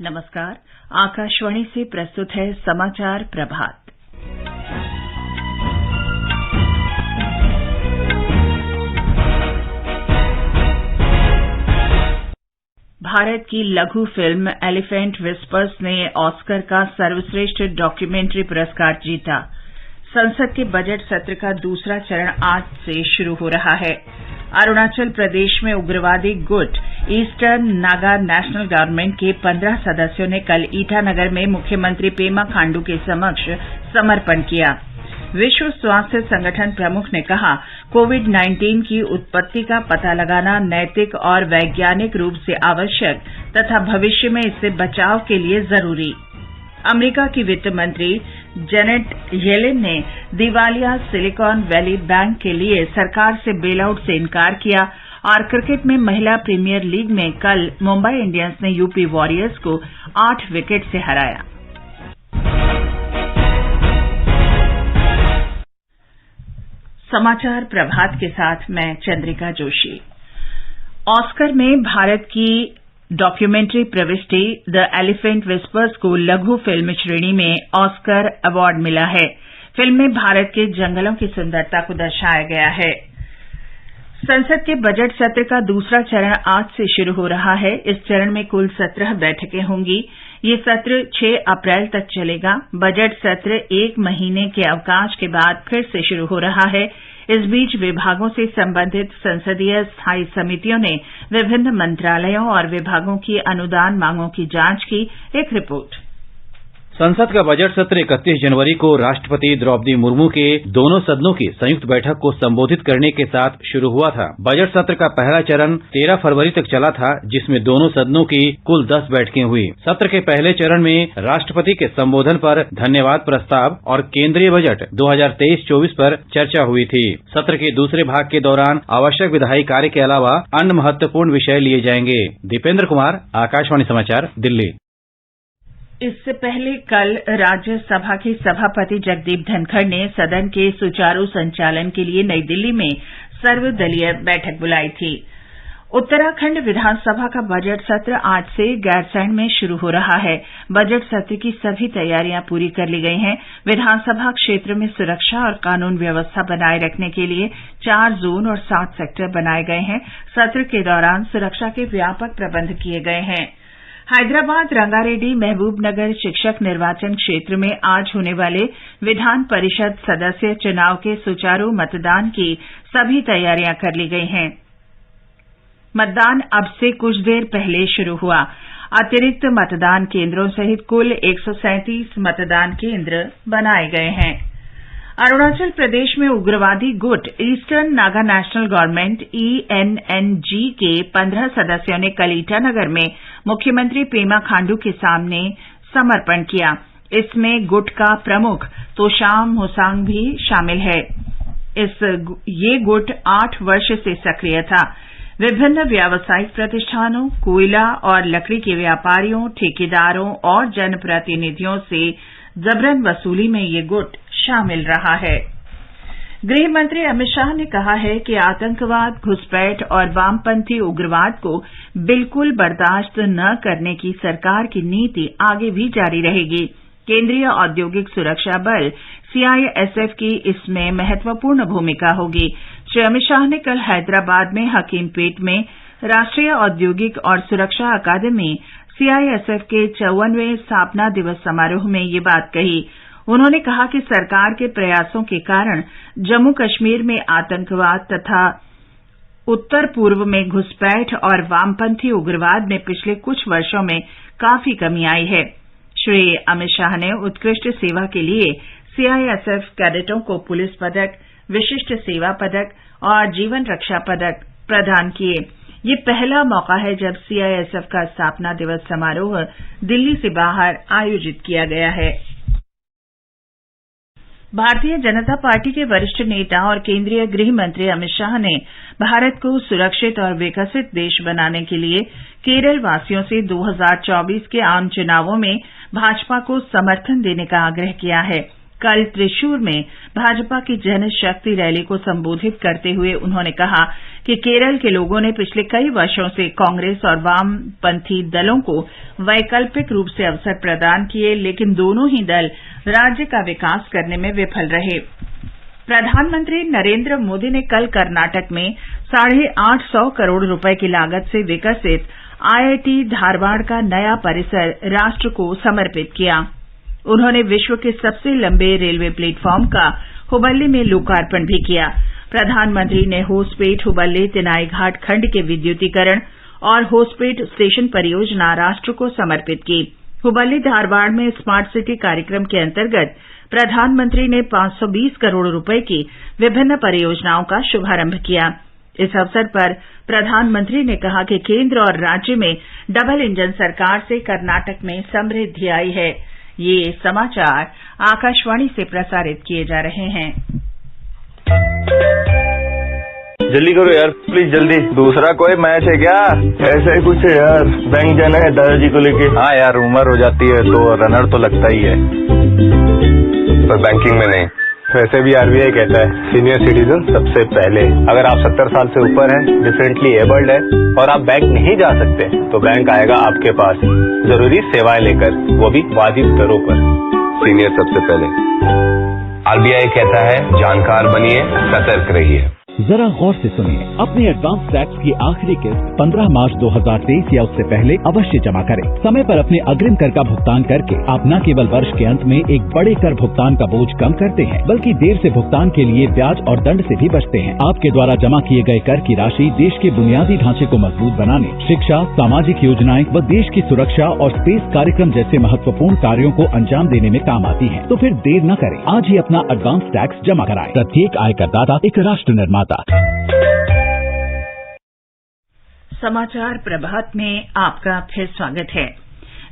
नमस्कार। आकाशवाणी से प्रस्तुत है समाचार प्रभात। भारत की लघु फिल्म एलिफेंट विस्पर्स ने ऑस्कर का सर्वश्रेष्ठ डॉक्यूमेंट्री पुरस्कार जीता। संसद के बजट सत्र का दूसरा चरण आज से शुरू हो रहा है। अरुणाचल प्रदेश में उग्रवादी गुट ईस्टर्न नागा नेशनल गवर्नमेंट के 15 सदस्यों ने कल ईटानगर में मुख्यमंत्री पेमा खांडू के समक्ष समर्पण किया। विश्व स्वास्थ्य संगठन प्रमुख ने कहा, कोविड-19 की उत्पत्ति का पता लगाना नैतिक और वैज्ञानिक रूप से आवश्यक तथा भविष्य में इससे बचाव के लिए जरूरी। अमेरिका की वित्त मंत्री जेनेट येलेन ने दिवालिया सिलिकॉन वैली बैंक के लिए सरकार से बेलआउट से इनकार किया और क्रिकेट में महिला प्रीमियर लीग में कल मुंबई इंडियंस ने यूपी वॉरियर्स को 8 विकेट से हराया। समाचार प्रभात के साथ मैं चंद्रिका जोशी। ऑस्कर में भारत की डॉक्यूमेंट्री प्रविष्टि द एलिफेंट विस्पर्स को लघु फिल्म श्रेणी में ऑस्कर अवार्ड मिला है। फिल्म में भारत के जंगलों की सुंदरता को दर्शाया गया है। संसद के बजट सत्र का दूसरा चरण आज से शुरू हो रहा है। इस चरण में कुल 17 बैठकें होंगी। ये सत्र 6 अप्रैल तक चलेगा। बजट सत्र 1 महीने के अवकाश के बाद फिर से शुरू हो रहा है। इस बीच विभागों से संबंधित संसदीय स्थायी समितियों ने विभिन्न मंत्रालयों और विभागों की अनुदान मांगों की जांच की। एक रिपोर्ट। संसद का बजट सत्र 31 जनवरी को राष्ट्रपति द्रौपदी मुर्मू के दोनों सदनों की संयुक्त बैठक को संबोधित करने के साथ शुरू हुआ था। बजट सत्र का पहला चरण 13 फरवरी तक चला था, जिसमें दोनों सदनों की कुल 10 बैठकें हुई। सत्र के पहले चरण में राष्ट्रपति के संबोधन पर धन्यवाद प्रस्ताव और केंद्रीय बजट 2023-24 पर चर्चा हुई थी। सत्र के दूसरे भाग के दौरान आवश्यक विधायी कार्य के अलावा अन्य महत्वपूर्ण विषय लिए जाएंगे। दीपेंद्र कुमार, आकाशवाणी समाचार, दिल्ली। इससे पहले कल राज्यसभा के सभापति जगदीप धनखड़ ने सदन के सुचारू संचालन के लिए नई दिल्ली में सर्वदलीय बैठक बुलाई थी। उत्तराखंड विधानसभा का बजट सत्र आज से गैरसैंण में शुरू हो रहा है। बजट सत्र की सभी तैयारियां पूरी कर ली गई हैं। विधानसभा क्षेत्र में सुरक्षा और कानून व्यवस्था बनाए रखने के लिए 4 जोन और 7 सेक्टर बनाए गए हैं। सत्र के दौरान सुरक्षा के व्यापक प्रबंध किए गए हैं। हैदराबाद रंगारेड्डी महबूबनगर शिक्षक निर्वाचन क्षेत्र में आज होने वाले विधान परिषद सदस्य चुनाव के सुचारू मतदान की सभी तैयारियां कर ली गई हैं। मतदान अब से कुछ देर पहले शुरू हुआ। अतिरिक्त मतदान केंद्रों सहित कुल 137 मतदान केंद्र बनाए गए हैं। अरुणाचल प्रदेश में उग्रवादी गुट eastern Naga national government ENNG के 15 सदस्यों ने कल ईटानगर में मुख्यमंत्री पेमा खांडू के सामने समर्पण किया। इसमें गुट का प्रमुख तोशाम होसांग भी शामिल है। ये गुट 8 वर्ष से सक्रिय था। विभिन्न व्यावसायिक प्रतिष्ठानों, कोयला और लकड़ी के व्यापारियों, ठेकेदारों और जनप्रतिनिधियों से जबरन वसूली में ये गुट शामिल रहा है। गृह मंत्री अमित शाह ने कहा है कि आतंकवाद, घुसपैठ और वामपंथी उग्रवाद को बिल्कुल बर्दाश्त न करने की सरकार की नीति आगे भी जारी रहेगी। केंद्रीय औद्योगिक सुरक्षा बल CISF की इसमें महत्वपूर्ण भूमिका होगी। श्री अमित शाह ने कल हैदराबाद में हकीमपेट में राष्ट्रीय औद्योगिक और सुरक्षा अकादमी CISF के 54वें स्थापना दिवस समारोह में ये बात कही। उन्होंने कहा कि सरकार के प्रयासों के कारण जम्मू कश्मीर में आतंकवाद तथा उत्तर पूर्व में घुसपैठ और वामपंथी उग्रवाद में पिछले कुछ वर्षों में काफी कमी आई है। श्री अमित शाह ने उत्कृष्ट सेवा के लिए CISF कैडेटों को पुलिस पदक, विशिष्ट सेवा पदक और जीवन रक्षा पदक प्रदान किए। ये पहला मौका है जब CISF का स्थापना दिवस समारोह दिल्ली से बाहर आयोजित किया गया है। भारतीय जनता पार्टी के वरिष्ठ नेता और केंद्रीय गृह मंत्री अमित शाह ने भारत को सुरक्षित और विकसित देश बनाने के लिए केरल वासियों से 2024 के आम चुनावों में भाजपा को समर्थन देने का आग्रह किया है। कल त्रिशूर में भाजपा की जनशक्ति रैली को संबोधित करते हुए उन्होंने कहा कि केरल के लोगों ने पिछले कई वर्षों से कांग्रेस और वामपंथी दलों को वैकल्पिक रूप से अवसर प्रदान किए, लेकिन दोनों ही दल राज्य का विकास करने में विफल रहे। प्रधानमंत्री नरेंद्र मोदी ने कल कर्नाटक में 850 करोड़ रुपए की लागत से विकसित IIT धारवाड़ का नया परिसर राष्ट्र को समर्पित किया। उन्होंने विश्व के सबसे लंबे रेलवे प्लेटफॉर्म का हुबल्ली में लोकार्पण भी किया। प्रधानमंत्री ने होसपेट हुबल्ली तिनाई घाट खंड के विद्युतीकरण और होसपेट स्टेशन परियोजना राष्ट्र को समर्पित की। हुबल्ली धारवाड़ में स्मार्ट सिटी कार्यक्रम के अंतर्गत प्रधानमंत्री ने 520 करोड़ रुपए की विभिन्न परियोजनाओं का शुभारंभ किया। इस अवसर पर प्रधानमंत्री ने कहा कि केंद्र और राज्य में डबल इंजन सरकार से कर्नाटक में समृद्धि आई है। ये समाचार आकाशवाणी से प्रसारित किए जा रहे हैं। जल्दी करो यार, प्लीज जल्दी। दूसरा कोई मैच है क्या? ऐसा ही कुछ है यार, बैंक जाना है दादाजी को लेके। हाँ यार, उम्र हो जाती है तो रनर तो लगता ही है, पर बैंकिंग में नहीं। वैसे भी RBI कहता है सीनियर सिटीजन सबसे पहले। अगर आप 70 साल से ऊपर हैं, डिफरेंटली एबल्ड है और आप बैंक नहीं जा सकते, तो बैंक आएगा आपके पास जरूरी सेवाएं लेकर, वो भी वाजिब दरों पर। सीनियर सबसे पहले। RBI कहता है जानकार बनिए, सतर्क रहिए। जरा गौर से सुनिए। अपनी एडवांस टैक्स की आखिरी किस्त 15 मार्च 2023 या उससे पहले अवश्य जमा करें। समय पर अपने अग्रिम कर का भुगतान करके आप न केवल वर्ष के अंत में एक बड़े कर भुगतान का बोझ कम करते हैं, बल्कि देर से भुगतान के लिए ब्याज और दंड से भी बचते हैं। आपके द्वारा जमा किए गए कर की राशि देश के बुनियादी ढांचे को मजबूत बनाने, शिक्षा, सामाजिक योजनाएं व देश की सुरक्षा और स्पेस कार्यक्रम जैसे महत्वपूर्ण कार्यों को अंजाम देने में काम आती है। तो फिर देर न करें, आज ही अपना एडवांस टैक्स जमा कराएं। प्रत्येक आयकरदाता एक राष्ट्र निर्माता। समाचार प्रभात में आपका फिर स्वागत है।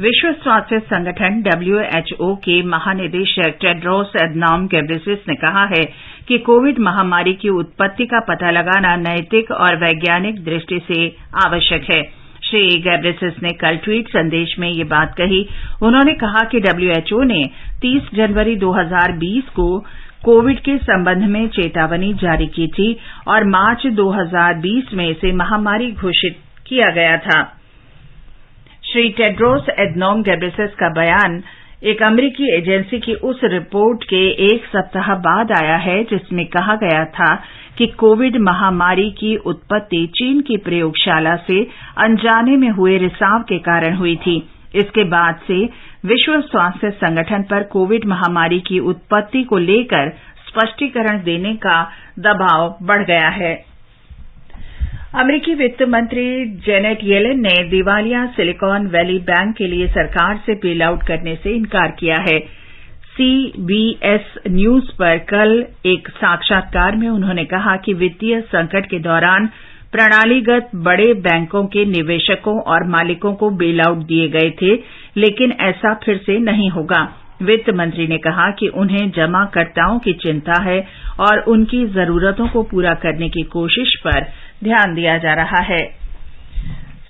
विश्व स्वास्थ्य संगठन WHO के महानिदेशक टेड्रोस एडनॉम घेब्रेयेसस ने कहा है कि कोविड महामारी की उत्पत्ति का पता लगाना नैतिक और वैज्ञानिक दृष्टि से आवश्यक है। श्री घेब्रेयेसस ने कल ट्वीट संदेश में ये बात कही। उन्होंने कहा कि WHO ने 30 जनवरी 2020 को कोविड के संबंध में चेतावनी जारी की थी और मार्च 2020 में इसे महामारी घोषित किया गया था। श्री टेड्रोस एडनॉम घेब्रेयेसस का बयान एक अमेरिकी एजेंसी की उस रिपोर्ट के एक सप्ताह बाद आया है जिसमें कहा गया था कि कोविड महामारी की उत्पत्ति चीन की प्रयोगशाला से अनजाने में हुए रिसाव के कारण हुई थी। इसके बाद से विश्व स्वास्थ्य संगठन पर कोविड महामारी की उत्पत्ति को लेकर स्पष्टीकरण देने का दबाव बढ़ गया है। अमेरिकी वित्त मंत्री जेनेट येलेन ने दिवालिया सिलिकॉन वैली बैंक के लिए सरकार से बेल आउट करने से इनकार किया है। CBS न्यूज पर कल एक साक्षात्कार में उन्होंने कहा कि वित्तीय संकट के दौरान प्रणालीगत बड़े बैंकों के निवेशकों और मालिकों को बेल आउट दिए गए थे, लेकिन ऐसा फिर से नहीं होगा। वित्त मंत्री ने कहा कि उन्हें जमाकर्ताओं की चिंता है और उनकी जरूरतों को पूरा करने की कोशिश पर ध्यान दिया जा रहा है।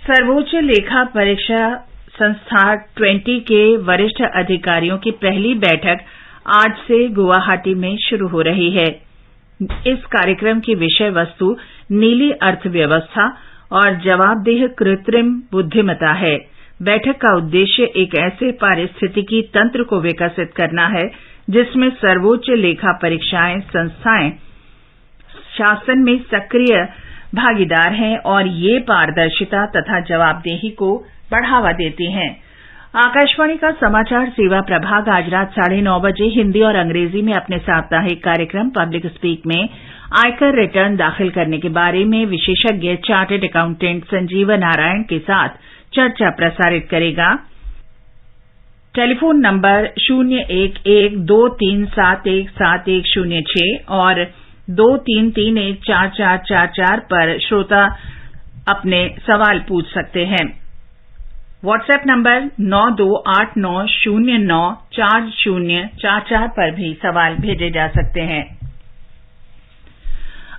सर्वोच्च लेखा परीक्षा संस्था 20 के वरिष्ठ अधिकारियों की पहली बैठक आज से गुवाहाटी में शुरू हो रही है। इस कार्यक्रम की विषय वस्तु नीली अर्थव्यवस्था और जवाबदेह कृत्रिम बुद्धिमत्ता है। बैठक का उद्देश्य एक ऐसे पारिस्थितिकी तंत्र को विकसित करना है जिसमें सर्वोच्च लेखा परीक्षाएं संस्थाएं शासन में सक्रिय भागीदार हैं और ये पारदर्शिता तथा जवाबदेही को बढ़ावा देती हैं। आकाशवाणी का समाचार सेवा प्रभाग आज रात 9:30 बजे हिंदी और अंग्रेजी में अपने साप्ताहिक कार्यक्रम पब्लिक स्पीक में आयकर रिटर्न दाखिल करने के बारे में विशेषज्ञ चार्टर्ड अकाउंटेंट संजीव नारायण के साथ चर्चा प्रसारित करेगा। टेलीफोन नंबर 01123717106 और 23314444 पर श्रोता अपने सवाल पूछ सकते हैं। व्हाट्सएप नंबर 9289094044 पर भी सवाल भेजे जा सकते हैं।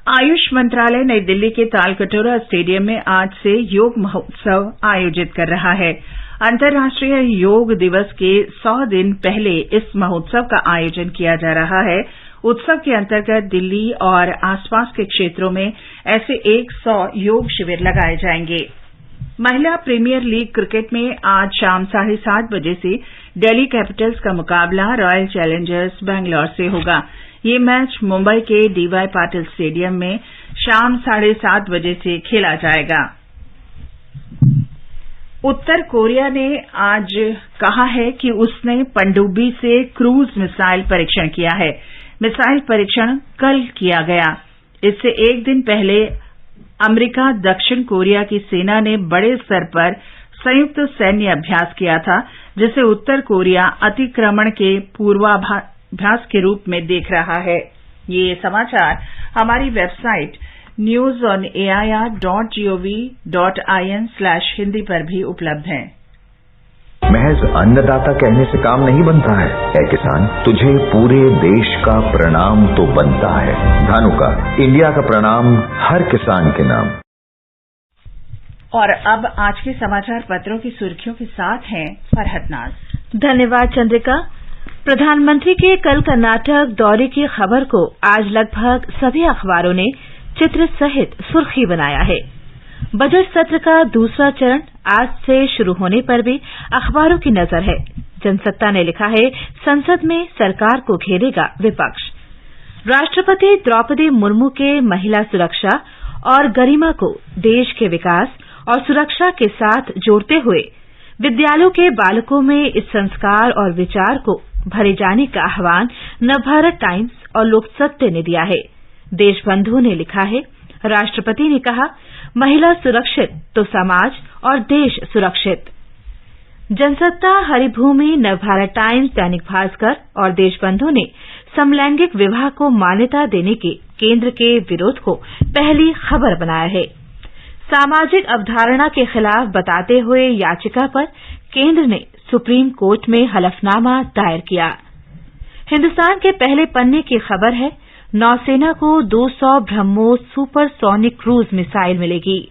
आयुष मंत्रालय नई दिल्ली के तालकटोरा स्टेडियम में आज से योग महोत्सव आयोजित कर रहा है। अंतर्राष्ट्रीय योग दिवस के 100 दिन पहले इस महोत्सव का आयोजन किया जा रहा है। उत्सव के अंतर्गत दिल्ली और आसपास के क्षेत्रों में ऐसे 100 योग शिविर लगाए जाएंगे। महिला प्रीमियर लीग क्रिकेट में आज शाम 7:30 बजे से दिल्ली कैपिटल्स का मुकाबला रॉयल चैलेंजर्स बैंगलोर से होगा। ये मैच मुंबई के डीवाई पाटिल स्टेडियम में शाम 7:30 बजे से खेला जाएगा। उत्तर कोरिया ने आज कहा है कि उसने पनडुब्बी से क्रूज मिसाइल परीक्षण किया है। मिसाइल परीक्षण कल किया गया। इससे एक दिन पहले अमेरिका दक्षिण कोरिया की सेना ने बड़े स्तर पर संयुक्त सैन्य अभ्यास किया था, जिसे उत्तर कोरिया अतिक्रमण के पूर्वाभ्यास के रूप में देख रहा है। ये समाचार हमारी वेबसाइट newsonair.gov.in/hindi पर भी उपलब्ध हैं। महज अन्नदाता कहने से काम नहीं बनता है। ऐ किसान, तुझे पूरे देश का प्रणाम तो बनता है। धानुका, इंडिया का प्रणाम हर किसान के नाम। और अब आज के समाचार पत्रों की सुर्खियों के साथ हैं फरहत नाज। धन्यवाद चंद्रिका। प्रधानमंत्री के कल कर्नाटक दौरे की खबर को आज लगभग सभी अखबारों ने चित्र सहित सुर्खी बनाया है। बजट सत्र का दूसरा चरण आज से शुरू होने पर भी अखबारों की नजर है। जनसत्ता ने लिखा है, संसद में सरकार को घेरेगा विपक्ष। राष्ट्रपति द्रौपदी मुर्मू के महिला सुरक्षा और गरिमा को देश के विकास और सुरक्षा के साथ जोड़ते हुए विद्यालयों के बालकों में इस संस्कार और विचार को भरे जाने का आह्वान नवभारत टाइम्स और लोकसत्य ने दिया है। देशबंधु ने लिखा है, राष्ट्रपति ने कहा, महिला सुरक्षित तो समाज और देश सुरक्षित। जनसत्ता, हरिभूमि, नवभारत टाइम्स, दैनिक भास्कर और देशबंधु ने समलैंगिक विवाह को मान्यता देने के केंद्र के विरोध को पहली खबर बनाया है। सामाजिक अवधारणा के खिलाफ बताते हुए याचिका पर केंद्र ने सुप्रीम कोर्ट में हलफनामा दायर किया। हिंदुस्तान के पहले पन्ने की खबर है, नौसेना को 200 ब्रह्मोस सुपरसोनिक क्रूज मिसाइल मिलेगी।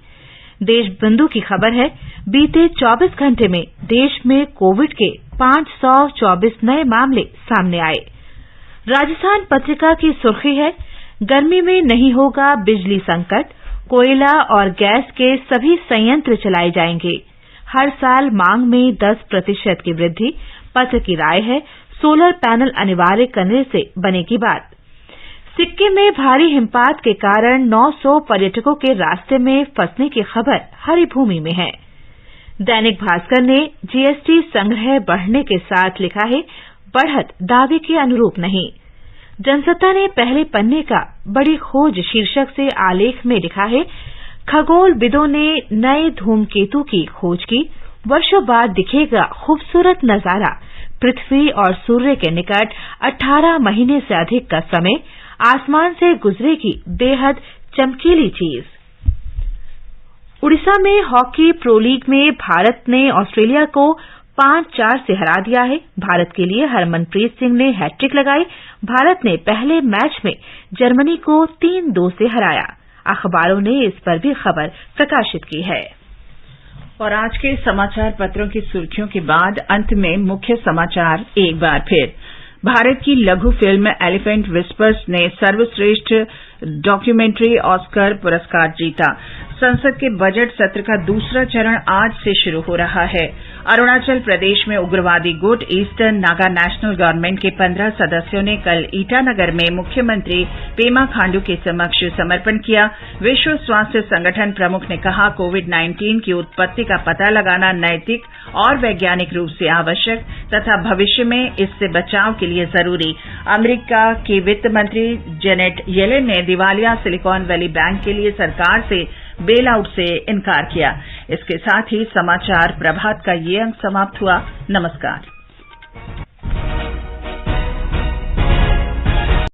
देशबंधु की खबर है, बीते 24 घंटे में देश में कोविड के 524 नए मामले सामने आए। राजस्थान पत्रिका की सुर्खी है, गर्मी में नहीं होगा बिजली संकट, कोयला और गैस के सभी संयंत्र चलाए जाएंगे। हर साल मांग में 10% की वृद्धि। पत्र की राय है, सोलर पैनल अनिवार्य करने से बनेगी बात। सिक्किम में भारी हिमपात के कारण 900 पर्यटकों के रास्ते में फंसने की खबर हरिभूमि में है। दैनिक भास्कर ने जीएसटी संग्रह बढ़ने के साथ लिखा है, बढ़त दावे के अनुरूप नहीं। जनसत्ता ने पहले पन्ने का बड़ी खोज शीर्षक से आलेख में लिखा है, खगोलविदों ने नए धूमकेतु की खोज की, वर्षों बाद दिखेगा खूबसूरत नजारा। पृथ्वी और सूर्य के निकट 18 महीने से अधिक का समय, आसमान से गुजरेगी बेहद चमकीली चीज। उड़ीसा में हॉकी प्रो लीग में भारत ने ऑस्ट्रेलिया को 5-4 से हरा दिया है। भारत के लिए हरमनप्रीत सिंह ने हैट्रिक लगाई। भारत ने पहले मैच में जर्मनी को 3-2 से हराया। अखबारों ने इस पर भी खबर प्रकाशित की है। और आज के समाचार पत्रों की सुर्खियों के बाद अंत में मुख्य समाचार एक बार फिर। भारत की लघु फिल्म एलिफेंट विस्पर्स ने सर्वश्रेष्ठ डॉक्यूमेंट्री ऑस्कर पुरस्कार जीता। संसद के बजट सत्र का दूसरा चरण आज से शुरू हो रहा है। अरुणाचल प्रदेश में उग्रवादी गुट ईस्टर्न नागा नेशनल गवर्नमेंट के 15 सदस्यों ने कल ईटानगर में मुख्यमंत्री पेमा खांडू के समक्ष समर्पण किया। विश्व स्वास्थ्य संगठन प्रमुख ने कहा, कोविड-19 की उत्पत्ति का पता लगाना नैतिक और वैज्ञानिक रूप से आवश्यक तथा भविष्य में इससे बचाव के लिए जरूरी। अमेरिका की वित्त मंत्री जेनेट येलेन ने दिवालिया सिलिकॉन वैली बैंक के लिए सरकार से बेल आउट से इनकार किया। इसके साथ ही समाचार प्रभात का ये अंक समाप्त हुआ। नमस्कार।